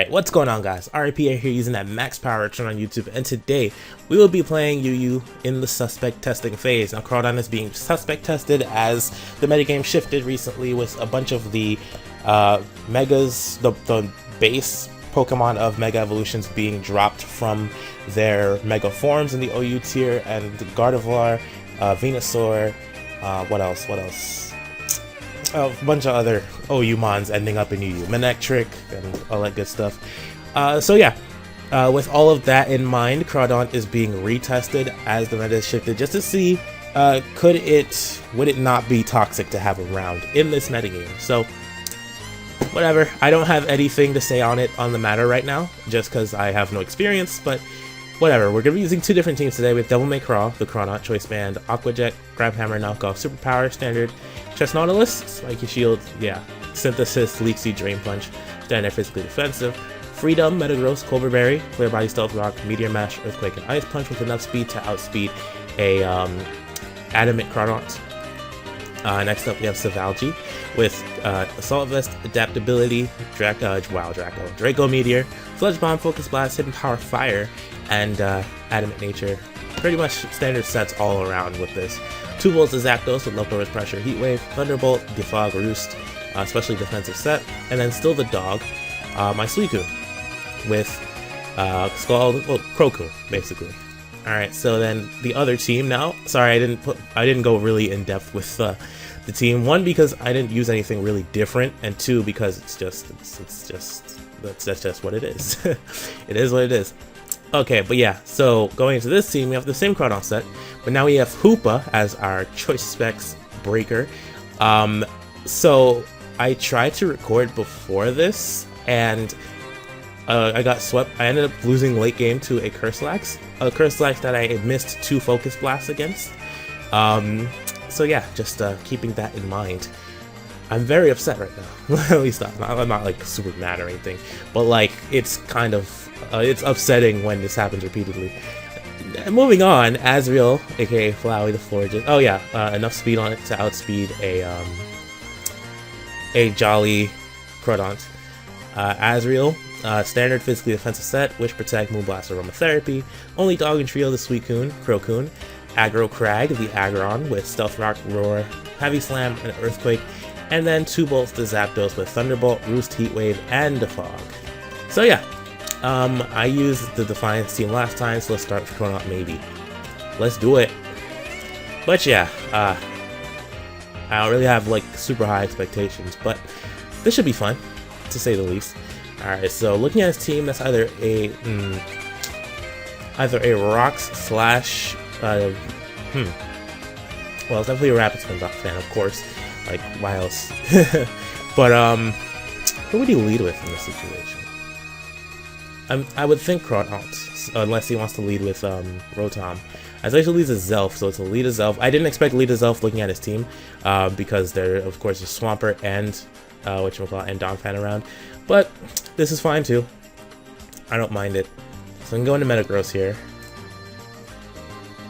Alright, what's going on, guys? R.I.Pierre here using that max power return on YouTube, and today we will be playing UU in the suspect testing phase. Now, Crawd is being suspect tested as the metagame shifted recently with a bunch of the megas, the base Pokemon of Mega Evolutions being dropped from their Mega forms in the OU tier, and Gardevoir, Venusaur, what else? A bunch of other OU mons ending up in UU, Manectric, and all that good stuff. So yeah, with all of that in mind, Crawd is being retested as the meta is shifted, just to see would it not be toxic to have around in this metagame. So whatever, I don't have anything to say on it on the matter right now, just because I have no experience, but whatever. We're going to be using two different teams today. We have Devil May Craw, the Crawd, Choice Band, Aqua Jet, Grab Hammer, Knockoff, Superpower, Standard, Chest Nautilus, Spiky Shield, yeah, Synthesis, Leech Seed, Drain Punch, Standard Physically Defensive, Freedom, Metagross, Cobra Berry, Clear Body, Stealth Rock, Meteor Mash, Earthquake, and Ice Punch with enough speed to outspeed a Adamant Crawd. Next up we have Savalgi with Assault Vest, Adaptability, Draco Meteor, Sludge Bomb, Focus Blast, Hidden Power Fire, and Adamant Nature. Pretty much standard sets all around with this. 2 volts to Zapdos with Leftovers Pressure, Heat Wave, Thunderbolt, Defog, Roost, especially defensive set, and then still the dog, my Suicune with Crocoon, basically. Alright, so then the other team now. Sorry, I didn't go really in depth with the team. One, because I didn't use anything really different, and two, because that's just what it is. It is what it is. Okay, but yeah, so going into this team, we have the same Crawd set, but now we have Hoopa as our Choice Specs breaker. So I tried to record before this, and I got swept. I ended up losing late game to a Curslax that I missed 2 Focus Blasts against. So yeah, just keeping that in mind. I'm very upset right now. At least I'm not like super mad or anything, but like it's kind of it's upsetting when this happens repeatedly. Moving on, Azriel, aka Flowey the Florges. Oh yeah, enough speed on it to outspeed a Jolly Crawd. Azriel, standard physically defensive set, Wish Protect, Moonblast, Aromatherapy. Only dog and trio, the Suicune, Crocoon. Aggro Crag, the Aggron, with Stealth Rock, Roar, Heavy Slam, and Earthquake. And then 2 bolts to Zapdos with Thunderbolt, Roost, Heat Wave, and Defog. So yeah, I used the Defiance team last time, so let's start with Crawd maybe. Let's do it. But yeah, I don't really have like super high expectations, but this should be fun, to say the least. Alright, so looking at his team, that's either a Rocks slash well, it's definitely a Rapid Spin fan, of course. Like, why else? But who would he lead with in this situation? I would think Crawd, unless he wants to lead with Rotom. As I usually leads a Zelf, so it's a lead a Zelf. I didn't expect to lead a Zelf looking at his team, because there, of course, is Swampert and and Donphan around. But this is fine too. I don't mind it. So I'm going to Metagross here.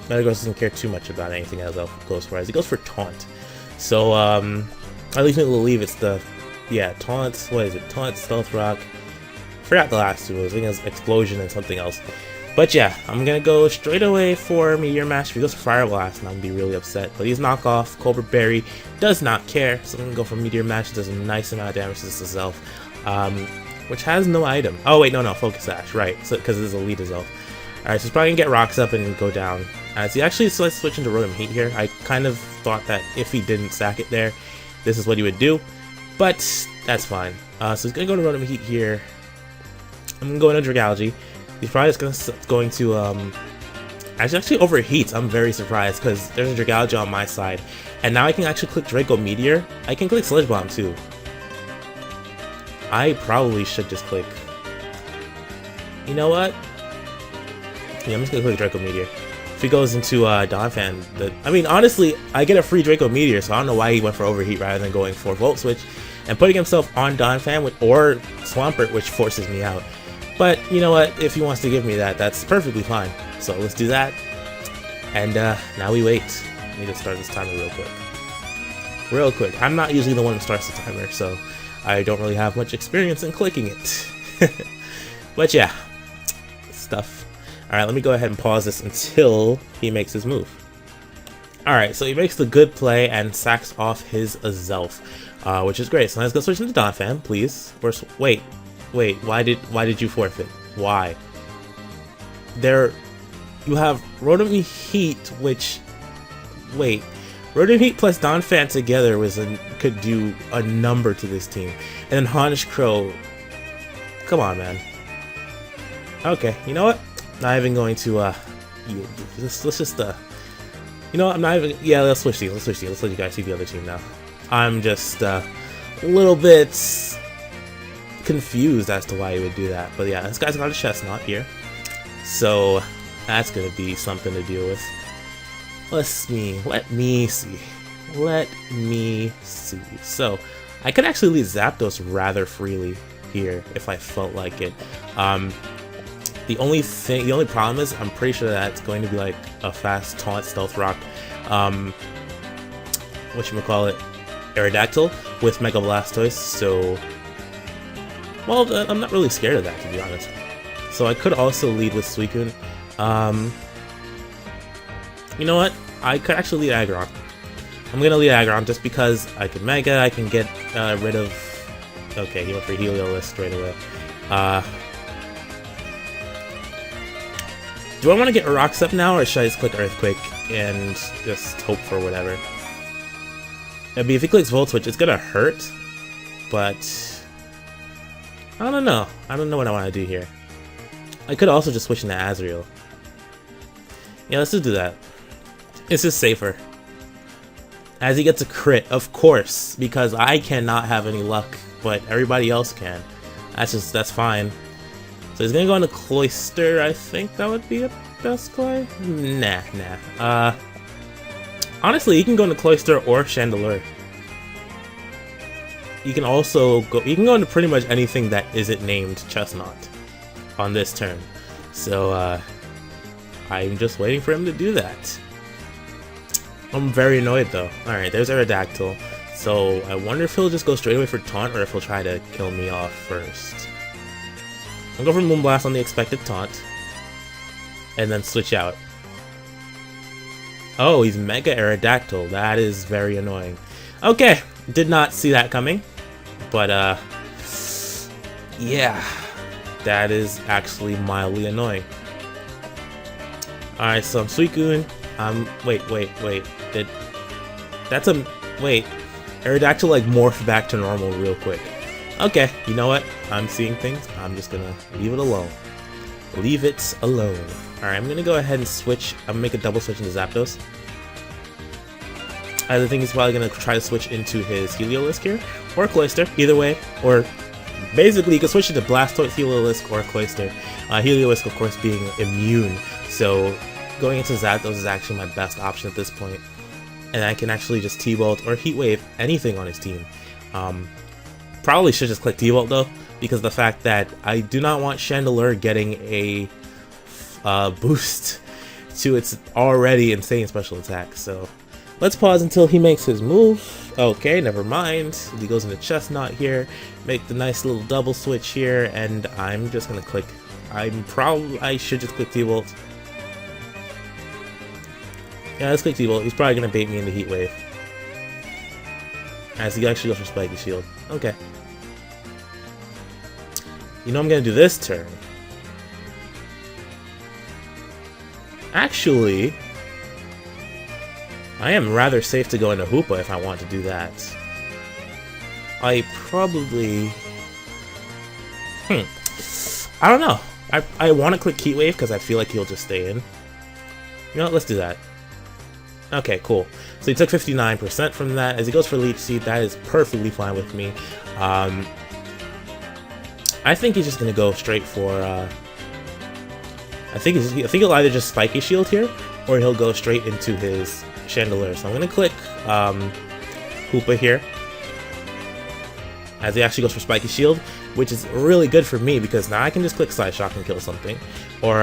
Metagross doesn't care too much about anything as Zelf goes for, as he goes for Taunt. So at least we'll leave it's the Taunt. What is it? Taunt, Stealth Rock. Forgot the last two. I think it was Explosion and something else. But yeah, I'm gonna go straight away for Meteor Mash. If he goes for Fire Blast, and I'm gonna be really upset. But he's knockoff. Cobra Berry does not care, so I'm gonna go for Meteor Mash. It does a nice amount of damage to this Zelf, which has no item. Oh wait, no, Focus Sash, right? So because it is a lead Zelf. Alright, so he's probably gonna get Rocks up and go down. As he actually switch into Rotom Heat here. I kind of thought that if he didn't sack it there, this is what he would do. But that's fine. So he's gonna go to Rotom Heat here. I'm gonna go into Dragalge. He's probably just going to actually overheats. I'm very surprised because there's a Dragalge on my side, and now I can actually click Draco Meteor. I can click Sludge Bomb too. I probably should just click. You know what? Yeah, I'm just gonna click Draco Meteor. If he goes into Donphan, I mean, honestly, I get a free Draco Meteor, so I don't know why he went for Overheat rather than going for Volt Switch and putting himself on Donphan or Swampert, which forces me out. But you know what? If he wants to give me that, that's perfectly fine. So let's do that. And now we wait. I need to start this timer real quick. I'm not usually the one who starts the timer, so I don't really have much experience in clicking it. But yeah, stuff. Alright, let me go ahead and pause this until he makes his move. Alright, so he makes the good play and sacks off his Zelf, which is great. So let's go switch into Donphan, please. Wait, why did you forfeit? Why? You have Rotom Heat, which... Wait. Rotom Heat plus Donphan together could do a number to this team. And then Honishcrow... Come on, man. Okay, you know what? Not even going to, let's just, you know what? I'm not even... Yeah, let's switch teams. Let's let you guys see the other team now. I'm just, a little bit confused as to why he would do that. But yeah, this guy's got a Chestnut here. So... That's gonna be something to deal with. Let me see. So, I could actually lead Zapdos rather freely here if I felt like it. The only problem is I'm pretty sure that's going to be like a fast taunt Stealth Rock. Whatchamacallit, Aerodactyl with Mega Blastoise. So, well, I'm not really scared of that, to be honest. So I could also lead with Suicune. You know what? I could actually lead Aggron. I'm gonna lead Aggron just because I can Mega, I can get rid of... Okay, he went for Heliolisk straight away. Do I want to get a Rock Step now, or should I just click Earthquake and just hope for whatever? I mean, if he clicks Volt Switch, it's gonna hurt, but... I don't know. I don't know what I want to do here. I could also just switch into Azrael. Yeah, let's just do that. This is safer. As he gets a crit, of course, because I cannot have any luck, but everybody else can. That's fine. So he's gonna go into Cloyster. I think that would be a best play. Nah. Honestly, he can go into Cloyster or Chandelure. You can also go. You can go into pretty much anything that isn't named Chestnut on this turn. So I'm just waiting for him to do that. I'm very annoyed though. Alright, there's Aerodactyl. So I wonder if he'll just go straight away for Taunt or if he'll try to kill me off first. I'll go for Moonblast on the expected Taunt. And then switch out. Oh, he's Mega Aerodactyl. That is very annoying. Okay, did not see that coming. But yeah. That is actually mildly annoying. Alright, so I'm Suicune. Wait. Wait. Aerodactyl like morphed back to normal real quick. Okay, you know what? I'm seeing things. I'm just gonna leave it alone. Leave it alone. Alright, I'm gonna go ahead and switch. I'm gonna make a double switch into Zapdos. I think he's probably gonna try to switch into his Heliolisk here. Or Cloyster, either way. Or basically, you can switch into Blastoise, Heliolisk, or Cloyster. Heliolisk, of course, being immune. So, going into Zapdos is actually my best option at this point. And I can actually just T-Bolt or Heat Wave anything on his team. Probably should just click T-Bolt though, because of the fact that I do not want Chandelure getting a boost to its already insane special attack. So, let's pause until he makes his move. Okay, never mind. He goes into Chestnut here, make the nice little double switch here, and I'm just gonna click. I should just click T-Bolt. Yeah, let's click T-Bolt. He's probably gonna bait me into Heat Wave. As he actually goes for Spiky Shield. Okay. You know I'm gonna do this turn. Actually, I am rather safe to go into Hoopa if I want to do that. I probably... I don't know. I want to click Heat Wave because I feel like he'll just stay in. You know what? Let's do that. Okay, cool. So he took 59% from that. As he goes for Leech Seed, that is perfectly fine with me. I think he's just gonna go straight for. I think he'll either just Spiky Shield here, or he'll go straight into his Chandelure. So I'm gonna click Hoopa here, as he actually goes for Spiky Shield, which is really good for me because now I can just click Side Shock and kill something, or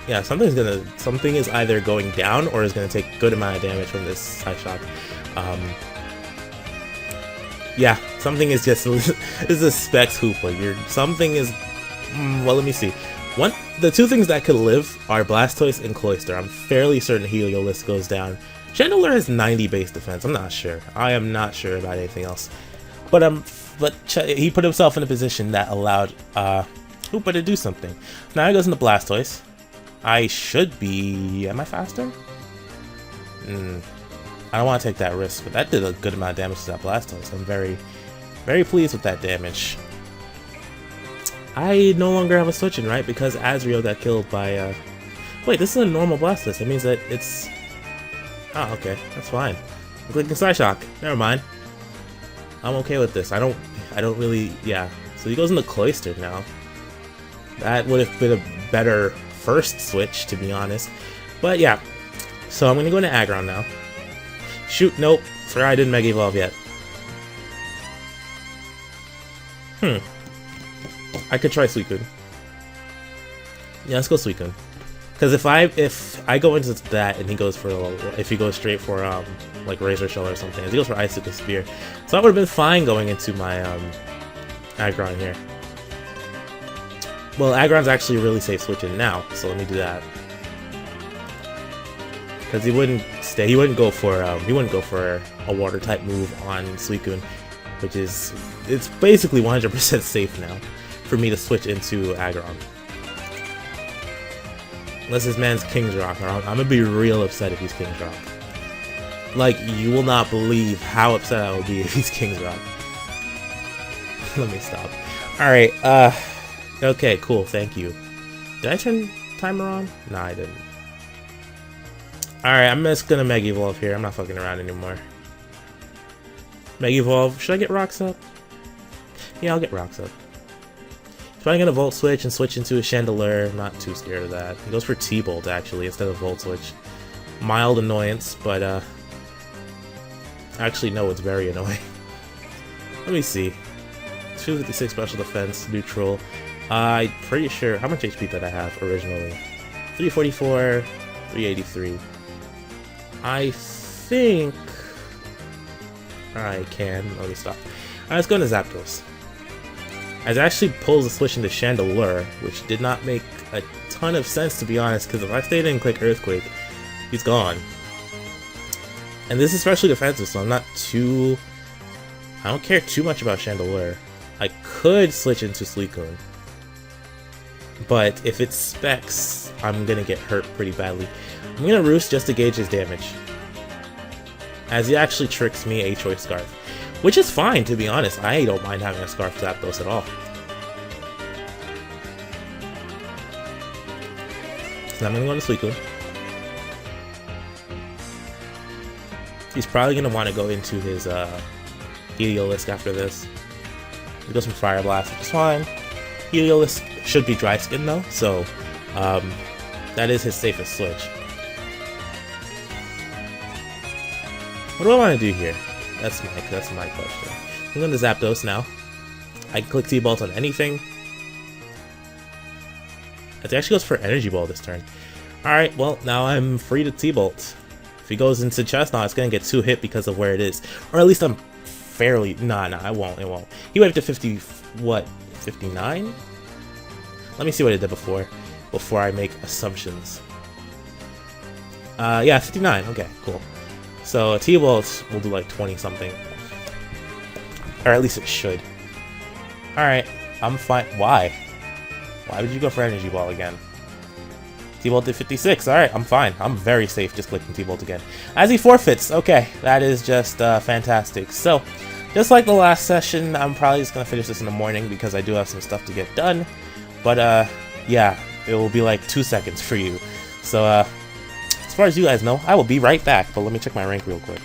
yeah, something is either going down or is gonna take a good amount of damage from this Side Shock. Yeah, something is just this is a Specs Hoopa. Something is Well, let me see. The two things that could live are Blastoise and Cloyster. I'm fairly certain Heliolisk goes down. Chandelure has 90 base defense. I'm not sure. I am not sure about anything else. But he put himself in a position that allowed Hoopa to do something. Now he goes into Blastoise. I should be... Am I faster? I don't want to take that risk, but that did a good amount of damage to that Blastoise. I'm very, very pleased with that damage. I no longer have a switch in, right? Because Azrio got killed by... Wait, this is a normal Blastoise. That means that it's... Oh, okay. That's fine. I'm clicking Psyshock. Never mind. I'm okay with this. I don't really... Yeah. So he goes into Cloyster now. That would have been a better first switch, to be honest. But yeah. So I'm going to go into Aggron now. Shoot, nope. Sorry, I didn't Mega Evolve yet. I could try Suicune. Yeah, let's go Suicune. Because if I go into that and he goes for if he goes straight for like Razor Shell or something, if he goes for Icicle Spear, so that would have been fine going into my Aggron here. Well, Aggron's actually a really safe switch in now, so let me do that. Because he wouldn't go for a water type move on Suicune, which is it's basically 100% safe now for me to switch into Aggron. Unless this man's King's Rock, I'm gonna be real upset if he's King's Rock. Like, you will not believe how upset I would be if he's King's Rock. Let me stop. Alright, okay, cool, thank you. Did I turn timer on? Nah, I didn't. Alright, I'm just gonna Mega Evolve here. I'm not fucking around anymore. Mega Evolve. Should I get Rocks up? Yeah, I'll get Rocks up. Probably gonna Volt Switch and switch into a Chandelure. I'm not too scared of that. He goes for T-Bolt actually instead of Volt Switch. Mild annoyance, but actually no, it's very annoying. Let me see. 256 special defense, neutral. I'm pretty sure how much HP did I have originally? 344, 383. I think I can. Let me stop. Alright, let's go into Zapdos. As it actually pulls the switch into Chandelure, which did not make a ton of sense to be honest, because if I stayed in click Earthquake, he's gone. And this is especially defensive, so I don't care too much about Chandelure. I could switch into Suicune, but if it's Specs, I'm gonna get hurt pretty badly. I'm gonna Roost just to gauge his damage, as he actually tricks me a Choice Scarf. Which is fine, to be honest. I don't mind having a Scarf Zapdos at all. So I'm going to go to Suicune. He's probably going to want to go into his Heliolisk after this. He goes from Fire Blast, which is fine. Heliolisk should be Dry Skin though, so that is his safest switch. What do I want to do here? That's my question. I'm going to Zapdos now. I can click T-Bolt on anything. It actually goes for Energy Ball this turn. Alright, well, now I'm free to T-Bolt. If he goes into Chestnut, it's going to get 2 hit because of where it is. Or at least I'm fairly... Nah, it won't. He went up to 50... What? 59? Let me see what it did before I make assumptions. Yeah, 59. Okay, cool. So T-Bolt will do like 20 something. Or at least it should. Alright, I'm fine. Why? Why would you go for Energy Ball again? T-Bolt did 56. Alright, I'm fine. I'm very safe just clicking T-Bolt again. As he forfeits. Okay, that is just fantastic. So, just like the last session, I'm probably just going to finish this in the morning because I do have some stuff to get done. But yeah, it will be like 2 seconds for you. So, as far as you guys know, I will be right back, but let me check my rank real quick.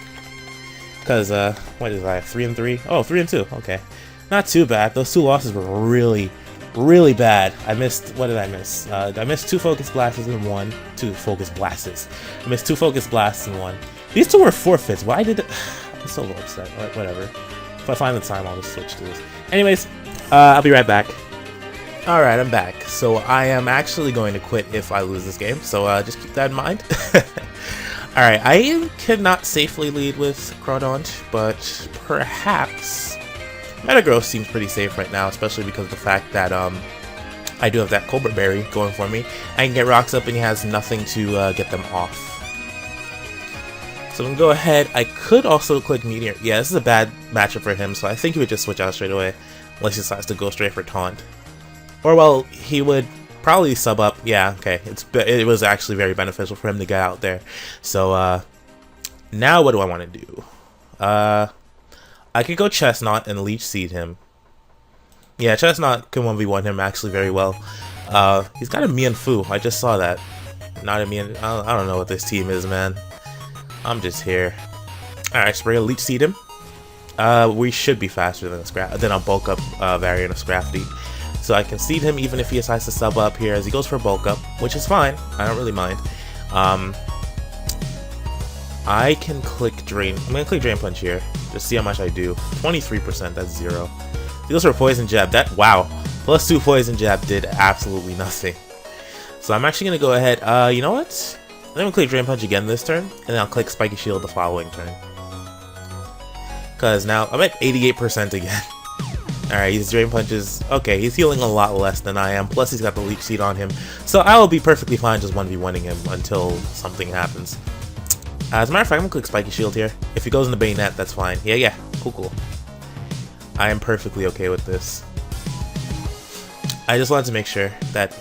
Because, what is I? 3-3? Oh, 3-2. Okay. Not too bad. Those 2 losses were really, really bad. I missed, what did I miss? I missed 2 Focus Blasts in one. 2 Focus Blasts. I missed 2 Focus Blasts in one. These 2 were forfeits. Why did it? I'm so upset. Whatever. If I find the time, I'll just switch to this. Anyways, I'll be right back. Alright, I'm back. So I am actually going to quit if I lose this game, so just keep that in mind. Alright, I cannot safely lead with Crawd, but perhaps Metagross seems pretty safe right now, especially because of the fact that I do have that Cobra Berry going for me. I can get rocks up and he has nothing to get them off. So I'm gonna go ahead. I could also click Meteor. Yeah, this is a bad matchup for him, so I think he would just switch out straight away. Unless he decides to go straight for Taunt. Or, well, he would probably sub up. Yeah, okay. It was actually very beneficial for him to get out there. So, now what do I want to do? I could go Chestnut and Leech Seed him. Yeah, Chestnut can 1v1 him actually very well. He's got a Mian Fu. I just saw that. Not a Mian. I don't know what this team is, man. I'm just here. Alright, so we're gonna Leech Seed him. We should be faster than a bulk up variant of Scrafty. So I can seed him even if he decides to sub up here as he goes for bulk up, which is fine. I don't really mind. I can click Drain. I'm gonna click Drain Punch here. Just see how much I do. 23%, that's 0. He goes for a Poison Jab. Wow. +2 Poison Jab did absolutely nothing. So I'm actually gonna go ahead. You know what? Let me click Drain Punch again this turn, and then I'll click Spiky Shield the following turn. Because now I'm at 88% again. Alright, his Drain Punches. Okay, he's healing a lot less than I am. Plus, he's got the Leech Seed on him. So I will be perfectly fine just 1v1ing him until something happens. As a matter of fact, I'm gonna click Spiky Shield here. If he goes into Bayonet, that's fine. Yeah. Cool. I am perfectly okay with this. I just wanted to make sure that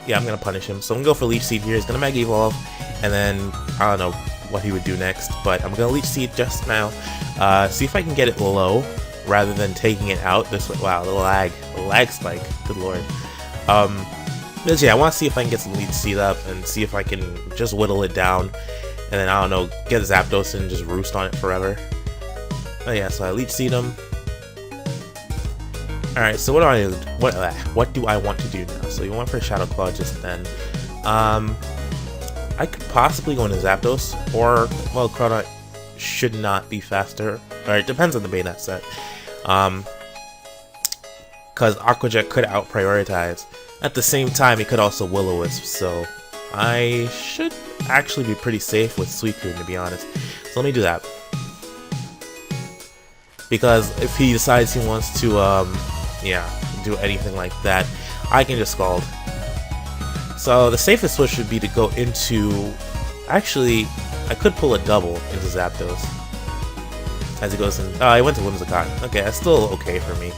yeah, I'm gonna punish him. So I'm gonna go for Leech Seed here. He's gonna Mega Evolve, and then I don't know what he would do next, but I'm gonna Leech Seed just now. See if I can get it low rather than taking it out this way. Wow, the lag spike. Good lord. But yeah, I want to see if I can get some Leech Seed up and see if I can just whittle it down, and then I don't know, get Zapdos and just roost on it forever. Oh yeah, so I Leech Seed him. All right, so what do I want to do now? So you went for Shadow Claw just then. I could possibly go into Zapdos, or well, Crawd should not be faster. Or it depends on the Bayonet set. Because Aqua Jet could out prioritize. At the same time, he could also Will-O-Wisp, so I should actually be pretty safe with Suicune, to be honest. So let me do that. Because if he decides he wants to, yeah, do anything like that, I can just Scald. So the safest switch would be to go into... Actually, I could pull a double into Zapdos. As he goes in... Oh, I went to Whimsicott. Okay, that's still okay for me.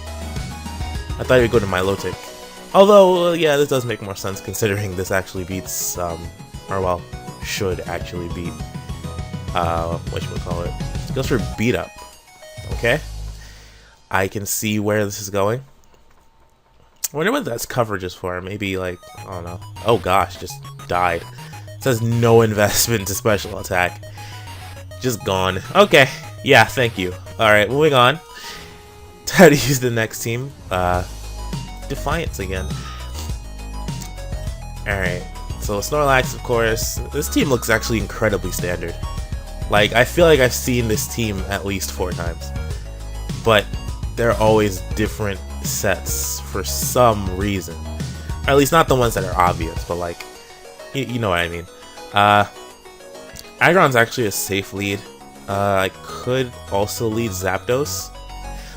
I thought he would go to Milotic. Although, yeah, this does make more sense considering this actually beats, or well, should actually beat, whatchamacallit. It goes for Beat Up. Okay. I can see where this is going. I wonder what that's coverage is for. Maybe, like, I don't know. Oh gosh, just died. It says no investment to special attack. Just gone. Okay. Yeah, thank you. Alright, moving on. Try to use the next team. Defiance again. Alright, so Snorlax, of course. This team looks actually incredibly standard. Like, I feel like I've seen this team at least 4 times. But they're always different sets for some reason. Or at least not the ones that are obvious, but like, you know what I mean. Aggron's actually a safe lead. I could also lead Zapdos.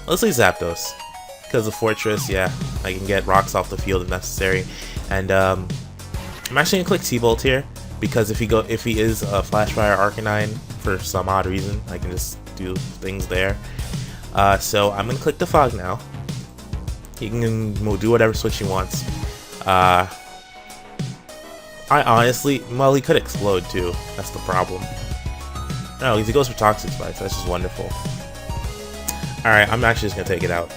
Let's lead Zapdos. Because of Fortress, yeah, I can get rocks off the field if necessary. And I'm actually gonna click T-Bolt here, because if he is a Flash Fire Arcanine for some odd reason, I can just do things there. So I'm gonna click the Fog now. He can do whatever switch he wants. I honestly, well, he could explode too. That's the problem. No, he goes for Toxic Spikes. That's just wonderful. Alright, I'm actually just gonna take it out.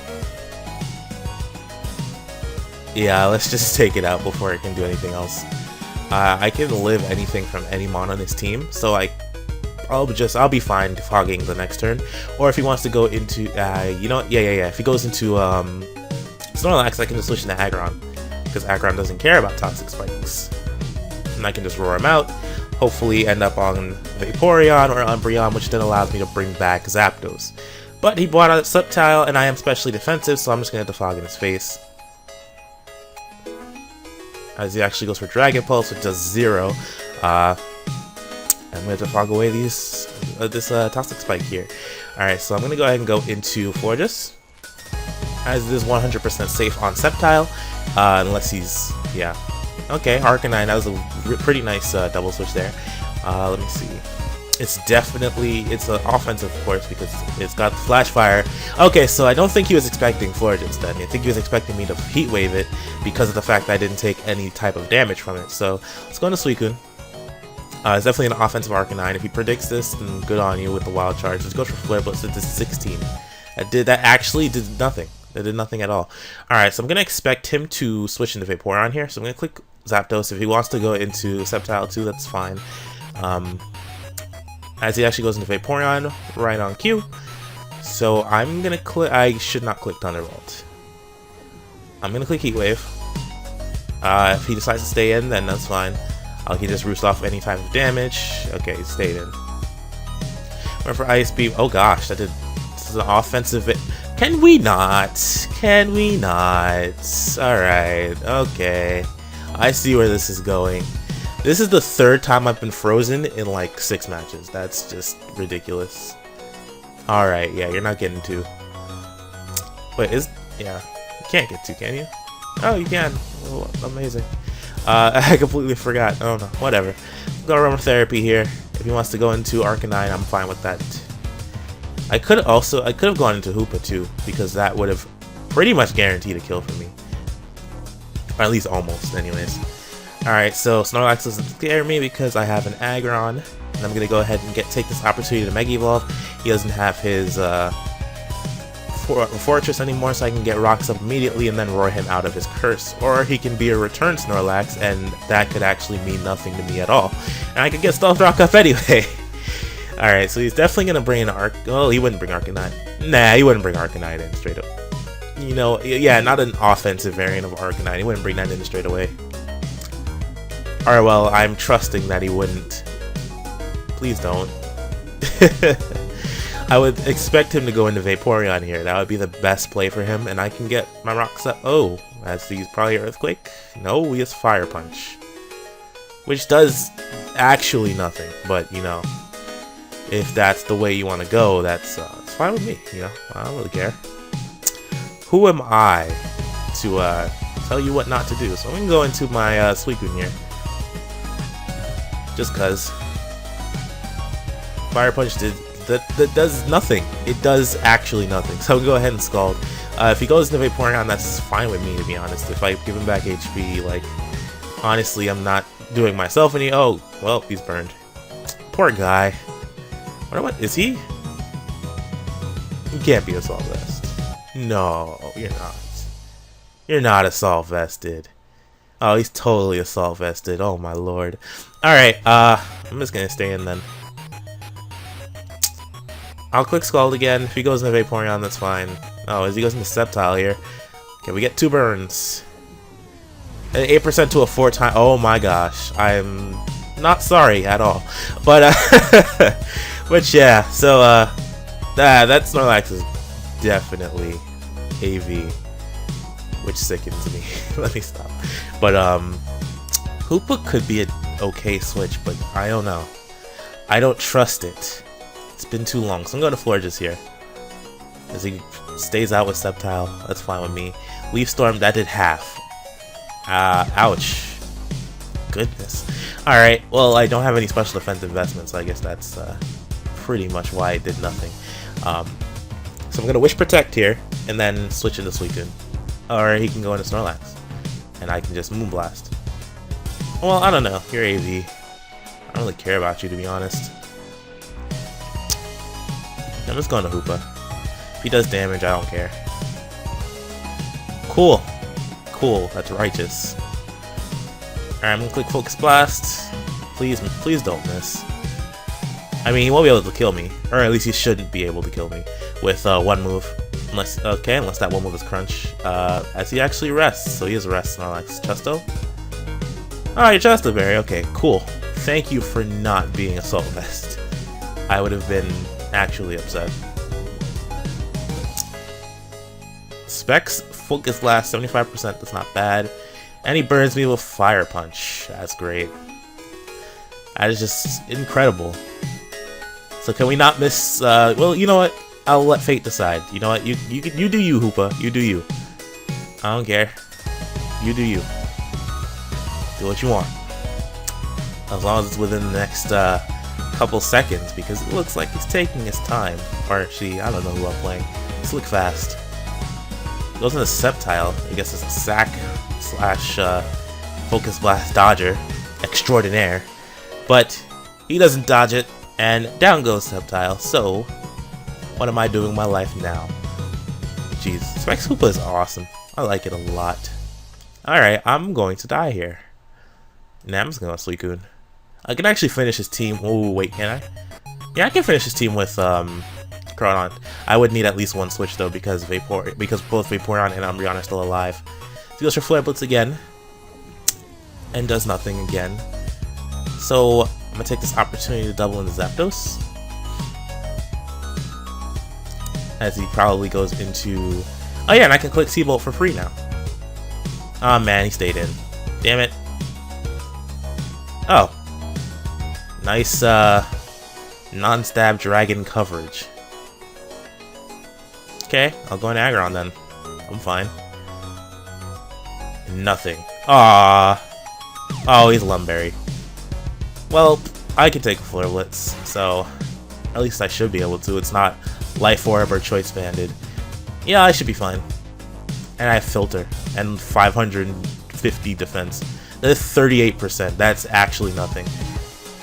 Yeah, let's just take it out before I can do anything else. I can live anything from any mon on this team, so I'll be fine fogging the next turn. Or if he wants to go into, you know what? Yeah. If he goes into Snorlax, I can just switch into Aggron, because Aggron doesn't care about Toxic Spikes, and I can just roar him out. Hopefully, end up on Vaporeon or Umbreon, which then allows me to bring back Zapdos. But he bought a Sceptile, and I am specially defensive, so I'm just gonna defog in his face. As he actually goes for Dragon Pulse, which does 0. I'm going to fog away this Toxic Spike here. Alright, so I'm going to go ahead and go into Fortress. as it is 100% safe on Sceptile, unless he's, yeah. Okay, Arcanine, that was a pretty nice double switch there. Let me see. It's definitely, it's an offensive, of course, because it's got Flash Fire. Okay, so I don't think he was expecting Florges then. I think he was expecting me to Heat Wave it because of the fact that I didn't take any type of damage from it. So let's go into Suicune. It's definitely an offensive Arcanine. If he predicts this, then good on you with the Wild Charge. Let's go for Flare Blitz at 16. That actually did nothing. That did nothing at all. Alright, so I'm going to expect him to switch into Vaporeon here. So I'm going to click Zapdos. If he wants to go into Sceptile too, that's fine. As he actually goes into Vaporeon, right on cue. So I'm going to click... I should not click Thunderbolt. I'm going to click Heat Wave. If he decides to stay in, then that's fine. He can just roost off any type of damage. Okay, he stayed in. Went for Ice Beam. Oh gosh, this is an offensive... Can we not? Can we not? Alright, okay. I see where this is going. This is the third time I've been frozen in like 6 matches. That's just ridiculous. Alright, yeah, you're not getting 2. Wait, yeah. You can't get 2, can you? Oh, you can. Oh, amazing. I completely forgot. Oh no, whatever. Go Aromatherapy here. If he wants to go into Arcanine, I'm fine with that. I could have gone into Hoopa too, because that would have pretty much guaranteed a kill for me. Or at least almost, anyways. Alright, so Snorlax doesn't scare me because I have an Aggron. And I'm gonna go ahead and take this opportunity to Mega Evolve. He doesn't have his Fortress anymore, so I can get Rocks up immediately and then roar him out of his curse. Or he can be a return Snorlax, and that could actually mean nothing to me at all. And I could get Stealth Rock up anyway. Alright, so he's definitely gonna bring an well, he wouldn't bring Arcanine. Nah, he wouldn't bring Arcanine in straight up. You know, yeah, not an offensive variant of Arcanine. He wouldn't bring that in straight away. Alright, well, I'm trusting that he wouldn't. Please don't. I would expect him to go into Vaporeon here. That would be the best play for him, and I can get my Rocks up. Oh, that's probably Earthquake. No, he has Fire Punch, which does actually nothing. But you know, if that's the way you want to go, that's it's fine with me. You know, I don't really care. Who am I to tell you what not to do? So I'm gonna go into my Suicune here, just cause Fire Punch that does nothing. It does actually nothing. So I'll go ahead and Scald. If he goes into Vaporeon, that's fine with me, to be honest. If I give him back HP, like, honestly, I'm not doing myself any... Oh, well, he's burned. Poor guy. What is he? You can't be Assault Vest. No, you're not. You're not Assault Vested. Oh, he's totally Assault Vested. Oh, my lord. Alright, I'm just gonna stay in then. I'll click Scald again. If he goes into Vaporeon, that's fine. Oh, as he goes into Sceptile here. Okay, we get 2 burns. An 8% to a 4 time. Oh my gosh. I'm not sorry at all. But, but yeah, so, that Snorlax is definitely AV, which sickens me. Let me stop. But, Hoopa could be an okay switch, but I don't know. I don't trust it. It's been too long, so I'm going to Florges here. As he stays out with Sceptile, that's fine with me. Leaf Storm, that did half. Ouch. Goodness. Alright, well, I don't have any special defense investments, so I guess that's pretty much why I did nothing. So I'm going to Wish Protect here, and then switch into Suicune. Or he can go into Snorlax, and I can just Moonblast. Well, I don't know. You're AV. I don't really care about you, to be honest. I'm just going to Hoopa. If he does damage, I don't care. Cool. Cool. That's righteous. Alright, I'm going to click Focus Blast. Please don't miss. I mean, he won't be able to kill me. Or at least he shouldn't be able to kill me with one move. Unless that one move is Crunch. As he actually rests. So he is Rest Snorlax. Chesto? Alright, Chesto Berry. Okay, cool. Thank you for not being Assault Vest. I would have been actually upset. Specs Focus Blast 75%, that's not bad. And he burns me with Fire Punch. That's great. That is just incredible. So can we not miss well, you know what? I'll let fate decide. You know what? You do you, Hoopa. You do you. I don't care. You do you. Do what you want. As long as it's within the next couple seconds, because it looks like he's taking his time. Or she, I don't know who I'm playing. Slick fast. Goes in the Sceptile. I guess it's a sack slash focus blast dodger extraordinaire. But he doesn't dodge it, and down goes Sceptile. So, what am I doing with my life now? Jeez, Specs Hoopa is awesome. I like it a lot. Alright, I'm going to die here. Nah, I'm just going to Suicune. I can actually finish his team. Oh, wait, can I? Yeah, I can finish his team with Crawd. I would need at least one switch though, because both Vaporeon and Umbreon are still alive. So he goes for Flare Blitz again, and does nothing again. So I'm gonna take this opportunity to double into Zapdos, as he probably goes into. Oh yeah, and I can click T-Bolt for free now. Oh man, he stayed in. Damn it. Oh, nice non-stab dragon coverage. Okay, I'll go into Aggron then. I'm fine. Nothing. Ah. Oh, he's Lumberry. Well, I can take a Flare Blitz, so at least I should be able to. It's not Life Orb or Choice Banded. Yeah, I should be fine. And I have Filter and 550 defense. That's 38%. That's actually nothing.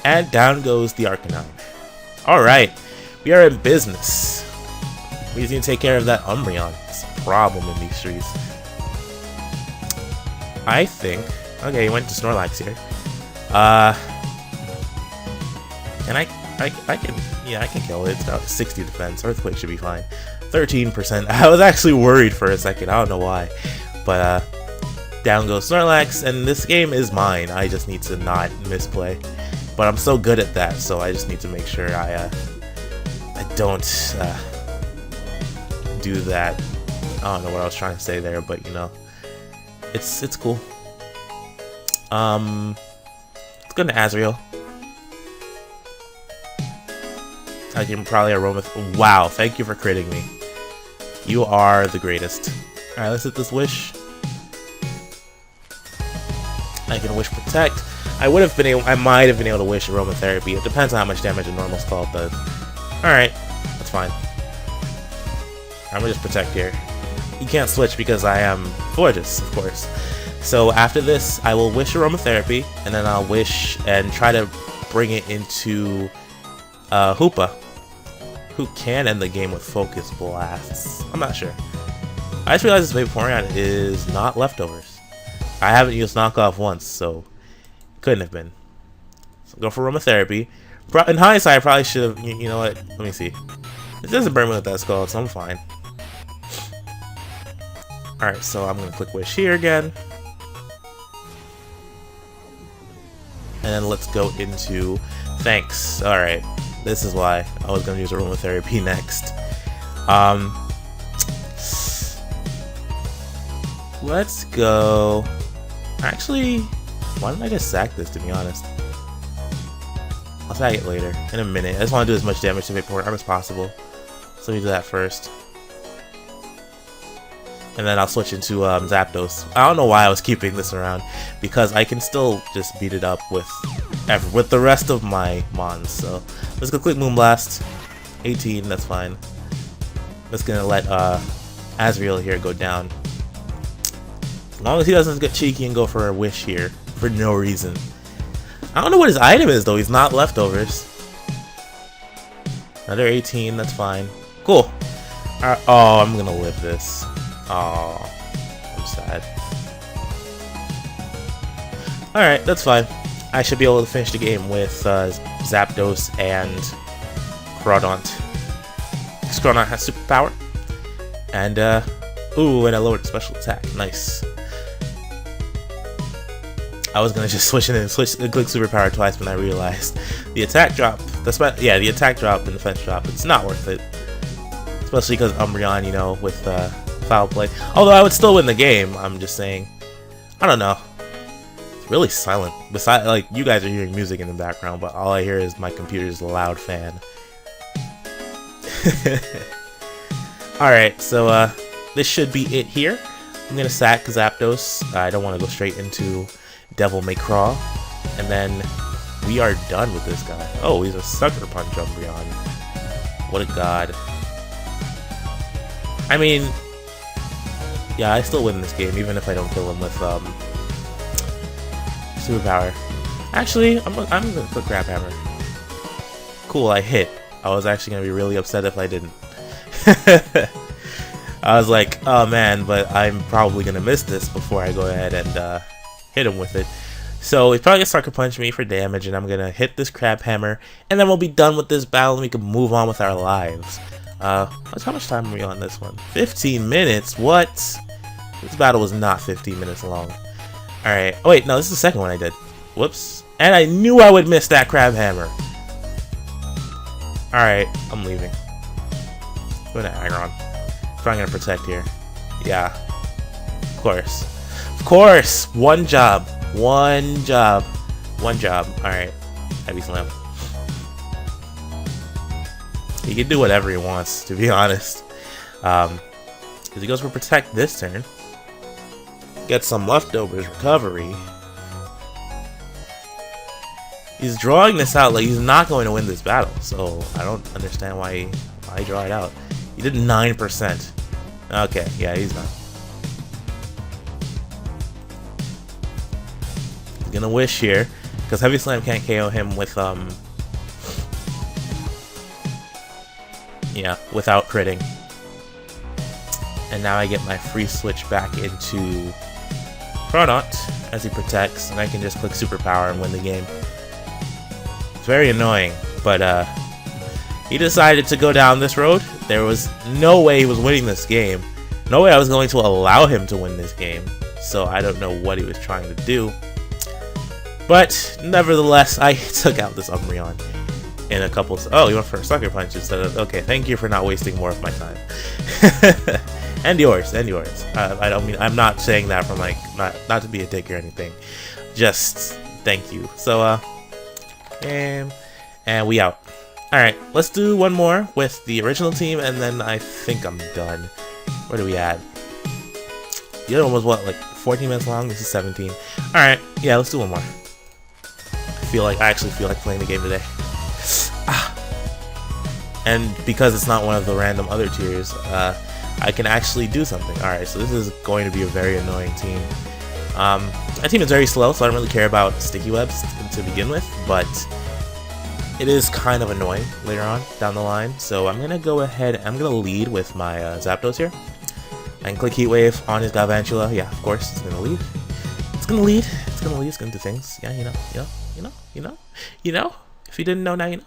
And down goes the Arcanine. Alright, we are in business. We just need to take care of that Umbreon. It's a problem in these streets. I think. Okay, he went to Snorlax here. And I can kill it. It's got 60 defense. Earthquake should be fine. 13%. I was actually worried for a second. I don't know why. But down goes Snorlax, and this game is mine. I just need to not misplay. But I'm so good at that, so I just need to make sure I don't do that. I don't know what I was trying to say there, but you know, it's cool. Let's go to Azrael. I can probably aroma. Wow, thank you for critting me. You are the greatest. Alright, let's hit this wish. I can wish protect. I might have been able to wish aromatherapy. It depends on how much damage a normal Scald does. Alright, that's fine. I'm gonna just protect here. You can't switch because I am gorgeous, of course. So after this, I will wish aromatherapy, and then I'll wish and try to bring it into Hoopa, who can end the game with Focus Blasts. I'm not sure. I just realized this Vaporeon is not leftovers. I haven't used knockoff once, so couldn't have been. So go for aromatherapy. In hindsight, I probably should have. You know what? Let me see. It doesn't burn me with that Skull, so I'm fine. Alright, so I'm gonna click wish here again. And then let's go into thanks. Alright. This is why I was gonna use aromatherapy next. Let's go. Actually, why don't I just sack this, to be honest? I'll sack it later, in a minute. I just want to do as much damage to Vaporeon as possible. So let me do that first. And then I'll switch into Zapdos. I don't know why I was keeping this around, because I can still just beat it up with the rest of my Mons. So let's go quick Moonblast. 18, that's fine. Just gonna let Azrael here go down. As long as he doesn't get cheeky and go for a wish here for no reason. I don't know what his item is though. He's not leftovers. Another 18, that's fine. Cool. Oh, I'm gonna live this. Oh, I'm sad. Alright, that's fine. I should be able to finish the game with Zapdos and Crawdont. Crawdont has superpower. And, ooh, and I lowered the special attack. Nice. I was gonna just switch in and click superpower twice, but I realized the attack drop, the attack drop and defense drop, it's not worth it. Especially because Umbreon, you know, with foul play. Although I would still win the game, I'm just saying. I don't know. It's really silent. Besides, like, you guys are hearing music in the background, but all I hear is my computer's loud fan. Alright, so this should be it here. I'm gonna sack Zapdos. I don't want to go straight into Devil May Craw. And then we are done with this guy. Oh, he's a Sucker Punch Umbreon. What a god. I mean, yeah, I still win this game, even if I don't kill him with Superpower. Actually, I'm gonna put Crab Hammer. Cool, I hit. I was actually gonna be really upset if I didn't. I was like, oh man, but I'm probably gonna miss this before I go ahead and hit him with it. So he's probably gonna Sucker Punch me for damage, and I'm gonna hit this Crab Hammer, and then we'll be done with this battle, and we can move on with our lives. How much time are we on this one? 15 minutes? What? This battle was not 15 minutes long. Alright. Oh wait, no, this is the second one I did. Whoops. And I knew I would miss that Crab Hammer. Alright, I'm leaving. Go to Aggron. Probably gonna protect here. Yeah. Of course. Of course! One job. One job. One job. Alright. Heavy Slam. He can do whatever he wants, to be honest. Because he goes for Protect this turn. Get some leftovers recovery. He's drawing this out like he's not going to win this battle, so I don't understand why he draw it out. He did 9%. Okay, yeah, he's not. He's gonna wish here, because Heavy Slam can't KO him with yeah, without critting. And now I get my free switch back into Crawd as he protects, and I can just click Superpower and win the game. It's very annoying, but he decided to go down this road. There was no way he was winning this game. No way I was going to allow him to win this game. So I don't know what he was trying to do. But nevertheless, I took out this Umbreon in a couple. Oh, he went for a Sucker Punch instead of. Okay, thank you for not wasting more of my time. And yours, and yours. I don't mean, I'm not saying that from like not to be a dick or anything. Just thank you. So and we out. Alright, let's do one more with the original team, and then I think I'm done. Where do we at? The other one was what, like 14 minutes long? This is 17. Alright, yeah, let's do one more. I actually feel like playing the game today. And because it's not one of the random other tiers, I can actually do something. Alright, so this is going to be a very annoying team. My team is very slow, so I don't really care about sticky webs to begin with, but it is kind of annoying later on down the line. So I'm gonna go ahead. I'm gonna lead with my Zapdos here. I can click Heat Wave on his Galvantula. Yeah, of course, it's gonna lead. It's gonna lead. It's gonna lead. It's gonna do things. Yeah, you know. If you didn't know, now you know.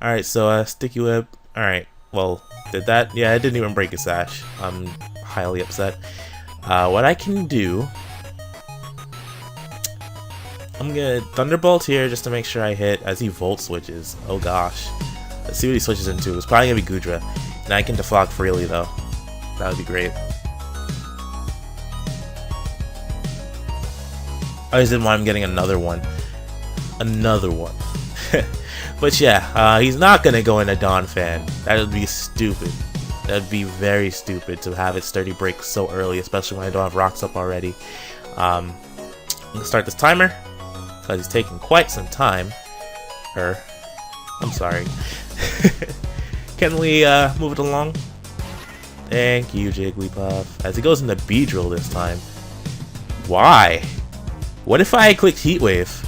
All right, so sticky web. All right. Well, did that? Yeah, it didn't even break his sash. I'm highly upset. What I can do, I'm gonna Thunderbolt here just to make sure I hit as he Volt switches. Oh gosh. Let's see what he switches into. It's probably gonna be Goodra. And I can defog freely though. That would be great. I just didn't want him getting another one. Another one. But yeah, he's not gonna go in a Dawn Fan. That would be stupid. That would be very stupid to have it sturdy break so early, especially when I don't have rocks up already. I'm gonna start this timer because he's taking quite some time. I'm sorry. Can we move it along? Thank you, Jigglypuff. As he goes into Beedrill this time. Why? What if I clicked Heat Wave?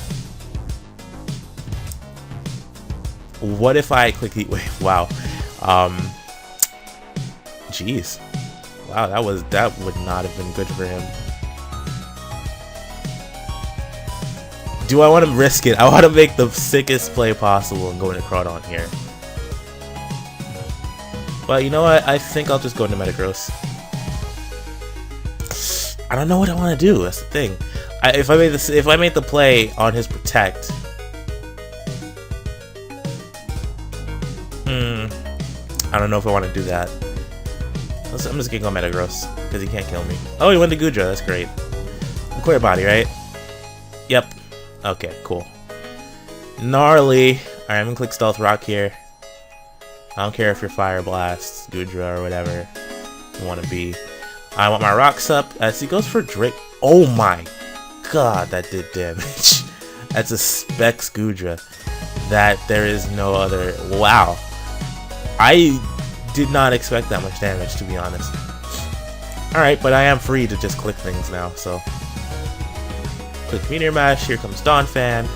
What if I click Heat Wave? Wow. Jeez. Wow, that would not have been good for him. Do I want to risk it? I want to make the sickest play possible and go into Crawd here. But you know what? I think I'll just go into Metagross. I don't know what I want to do. That's the thing. If I made the play on his Protect. I don't know if I want to do that. I'm just gonna go Metagross because he can't kill me. Oh, he went to Goodra. That's great. Clear Body, right? Yep. Okay, cool. Gnarly. Alright, I'm gonna click Stealth Rock here. I don't care if you're Fire Blast, Goodra, or whatever. want to be. I want my rocks up as he goes for Drake. Oh my god, that did damage. That's a Spec Scoodra. That there is no other. Wow. I did not expect that much damage, to be honest. Alright, but I am free to just click things now, so. Click Meteor Mash, here comes Donphan.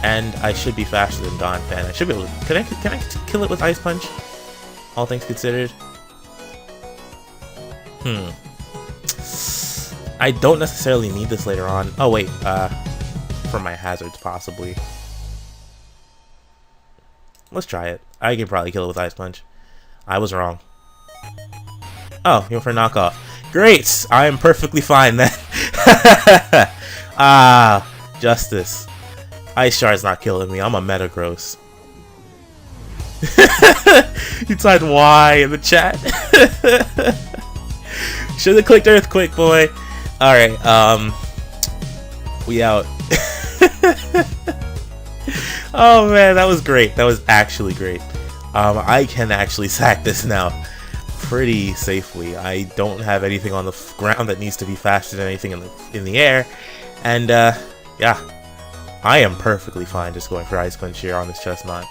And I should be faster than Donphan. I should be able to. Can I kill it with Ice Punch? All things considered. I don't necessarily need this later on. Oh wait, for my hazards possibly. Let's try it. I can probably kill it with Ice Punch. I was wrong. Oh, you went for a knockoff. Great! I am perfectly fine then. Ah, justice. Ice Shard's not killing me. I'm a Metagross. You typed Y in the chat. Should have clicked Earthquake, boy. Alright, we out. Oh man, that was great. That was actually great. I can actually sack this now pretty safely. I don't have anything on the ground that needs to be faster than anything in the air. And yeah, I am perfectly fine just going for Ice Punch here on this Chestnut.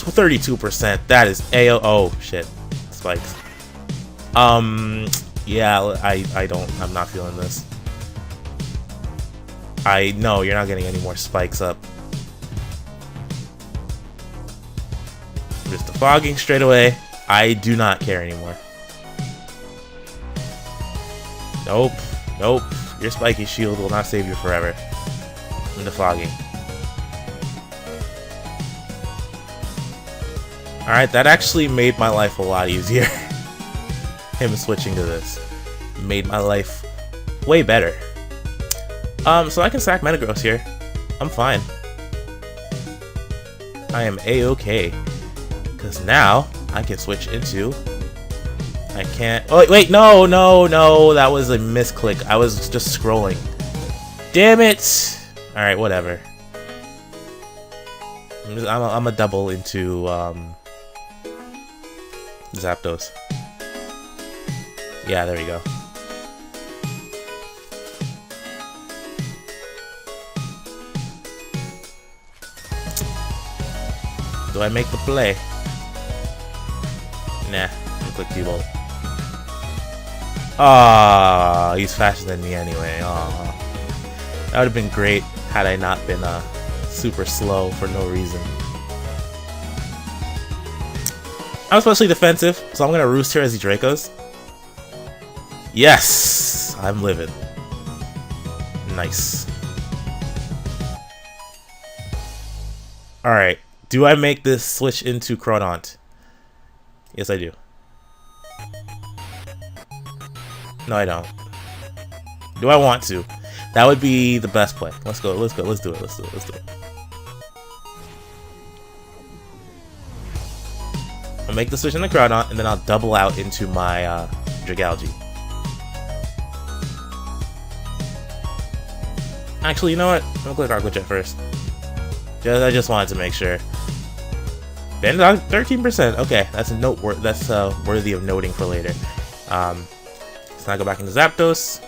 32%. That is AO. Oh shit, spikes. Yeah, I'm not feeling this. I know you're not getting any more spikes up. Just the fogging straight away. I do not care anymore. Nope, nope. Your spiky shield will not save you forever. I'm defogging. Alright, that actually made my life a lot easier. Him switching to this made my life way better. So I can sack Metagross here. I'm fine. I am A-okay. Because now I can switch into... I can't... Oh, wait, no, that was a misclick. I was just scrolling. Damn it! Alright, whatever. I'm a double into Zapdos. Yeah, there we go. Do I make the play? Nah, I'm click T-Bolt. Ah, he's faster than me anyway. That would have been great had I not been super slow for no reason. I'm especially defensive, so I'm gonna roost here as he Dracos. Yes, I'm living. Nice. All right. Do I make this switch into Crawd? Yes, I do. No, I don't. Do I want to? That would be the best play. Let's go. Let's do it. I'll make the switch into Crawd, and then I'll double out into my Dragalge. Actually, you know what? I'm gonna click Aqua Jet first. I just wanted to make sure. Bandit 13%. Okay, that's worthy of noting for later. Let's now go back into Zapdos.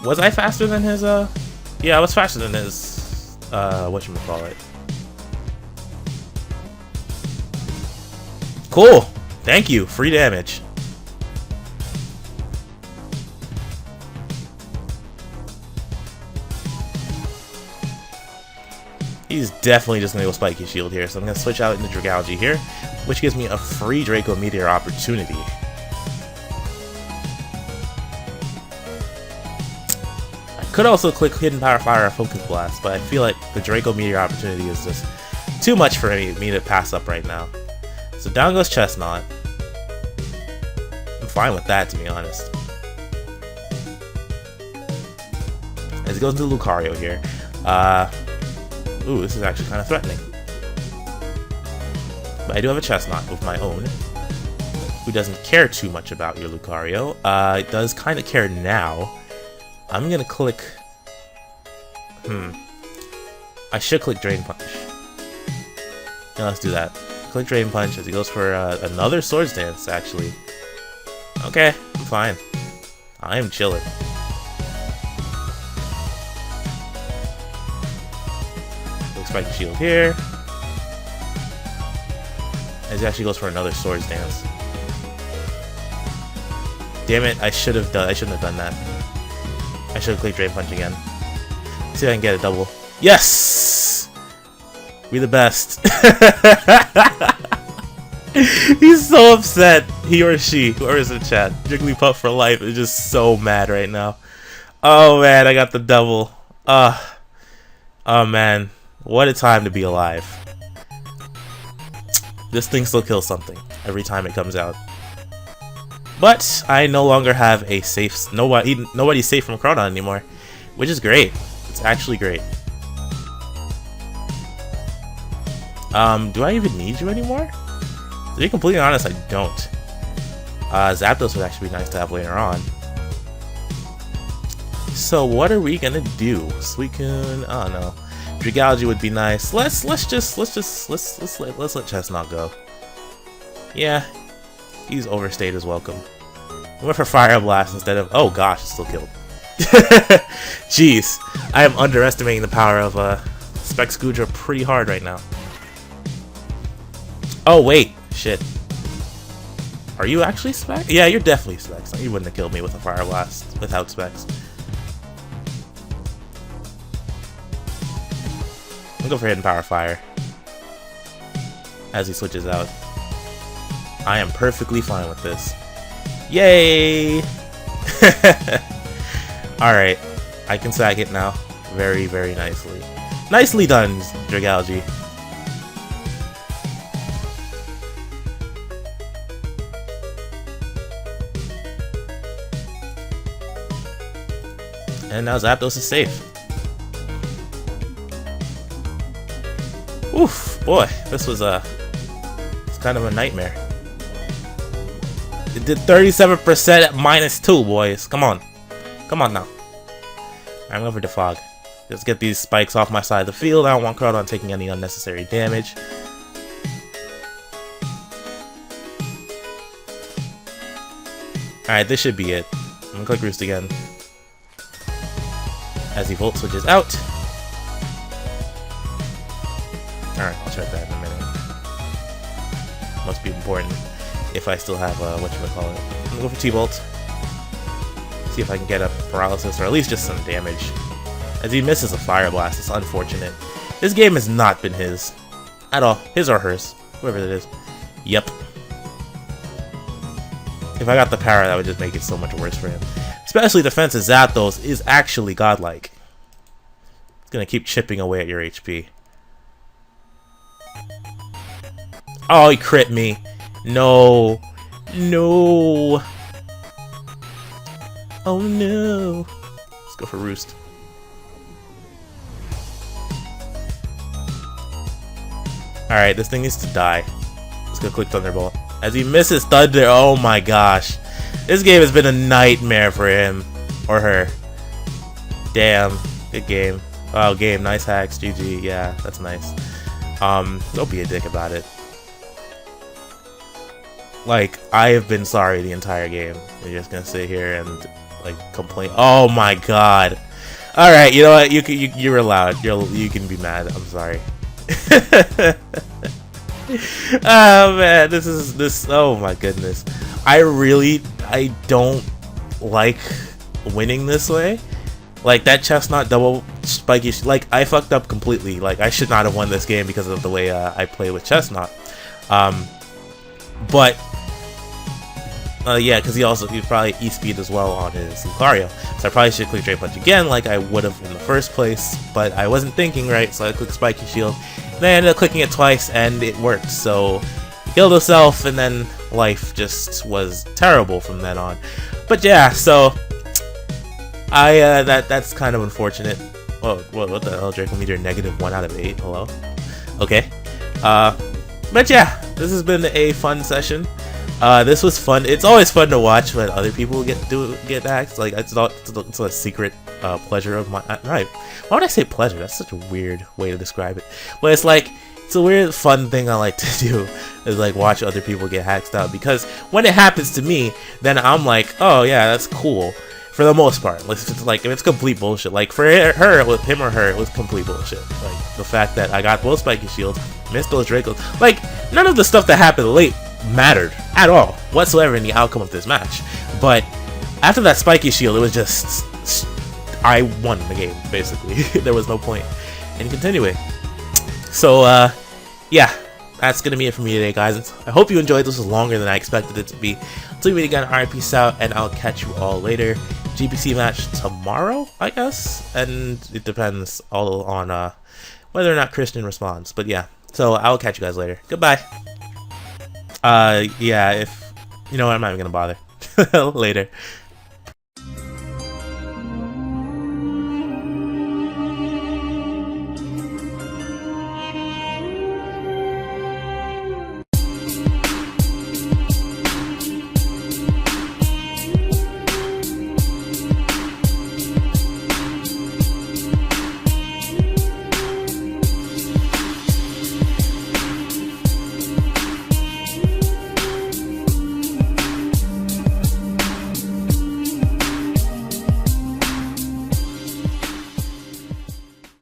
Was I faster than his yeah, I was faster than his whatchamacallit. Cool. Thank you. Free damage. He's definitely just going to go Spiky Shield here, so I'm going to switch out into Dragalge here, which gives me a free Draco Meteor opportunity. I could also click Hidden Power Fire or Focus Blast, but I feel like the Draco Meteor opportunity is just too much for me to pass up right now. So down goes Chestnut. I'm fine with that, to be honest. As he goes into Lucario here. Ooh, this is actually kind of threatening. But I do have a Chestnut of my own, who doesn't care too much about your Lucario. It does kind of care now. I'm gonna click... I should click Drain Punch. Yeah, let's do that. Click Drain Punch as he goes for another Swords Dance, actually. Okay, I'm fine. I am chilling. Quick Spiky Shield here. As he actually goes for another Swords Dance. Damn it, I shouldn't have done that. I should have clicked Drain Punch again. See if I can get a double. Yes! We the best. He's so upset. He or she, whoever's in the chat. Jigglypuff for life is just so mad right now. Oh man, I got the double. Oh man, what a time to be alive. This thing still kills something every time it comes out. But I no longer have a safe. Nobody's safe from Crawd anymore, which is great. It's actually great. Do I even need you anymore? To be completely honest, I don't. Zapdos would actually be nice to have later on. So what are we gonna do? Suicune, I don't know. Dragalge would be nice. Let's let Chestnut go. Yeah, he's overstayed his welcome. I went for Fire Blast instead of. Oh gosh, it's still killed. Jeez, I am underestimating the power of Specs Goodra pretty hard right now. Oh wait, shit. Are you actually Specs? Yeah, you're definitely Specs. You wouldn't have killed me with a Fire Blast without Specs. I'm gonna go for Hidden Power Fire as he switches out. I am perfectly fine with this. Yay! Alright, I can sack it now. Very, very nicely. Nicely done, Dragalge. And now Zapdos is safe. Oof, boy, this was it's kind of a nightmare. It did 37% at -2, boys. Come on. Come on now. I'm going for Defog. Let's get these spikes off my side of the field. I don't want Crawd taking any unnecessary damage. Alright, this should be it. I'm gonna click Roost again. As he Volt switches out. Alright, I'll check that in a minute. Must be important if I still have whatchamacallit. I'm gonna go for T-Bolt. See if I can get a paralysis or at least just some damage. As he misses a Fire Blast, it's unfortunate. This game has not been his. At all. His or hers. Whoever it is. Yep. If I got the power, that would just make it so much worse for him. Especially defense of Zapdos is actually godlike. It's gonna keep chipping away at your HP. Oh, he crit me. No. No. Oh no. Let's go for Roost. Alright, this thing needs to die. Let's go click Thunderbolt. As he misses Thunder, oh my gosh. This game has been a nightmare for him. Or her. Damn. Good game. Oh, game. Nice hacks. GG. Yeah, that's nice. Don't be a dick about it. Like, I have been sorry the entire game. You're just gonna sit here and, like, complain. Oh my god. Alright, you know what? You're allowed. You can be mad. I'm sorry. Oh man, this oh my goodness. I don't like winning this way. Like that Chestnut double spiky, like I fucked up completely. Like I should not have won this game because of the way I play with Chestnut. But yeah, because he probably E-speed as well on his Lucario. So I probably should click Drain Punch again like I would have in the first place, but I wasn't thinking right, so I clicked Spiky Shield. Then I ended up clicking it twice and it worked, so he killed himself and then life just was terrible from then on. But yeah, so that's kind of unfortunate. Whoa, what the hell, Draco Meteor -1 out of 8, hello? Okay. But yeah, this has been a fun session. This was fun. It's always fun to watch when other people get hacked. Like it's a secret pleasure of mine. Right? Why would I say pleasure? That's such a weird way to describe it. But it's like it's a weird fun thing I like to do is like watch other people get hacked out, because when it happens to me, then I'm like, oh yeah, that's cool. For the most part, like if it's complete bullshit. Like for her, with him or her, it was complete bullshit. Like the fact that I got both spiky shields, missed those Dracos, like none of the stuff that happened late mattered at all whatsoever in the outcome of this match. But after that spiky shield, it was just I won the game basically. There was no point in continuing. So yeah, that's gonna be it for me today, guys. I hope you enjoyed. This was longer than I expected it to be. Until we meet again, alright, peace out, and I'll catch you all later. GPC match tomorrow, I guess, and it depends all on whether or not Christian responds. But yeah, so I'll catch you guys later. Goodbye. Yeah, if you know what, I'm not even gonna bother. Later.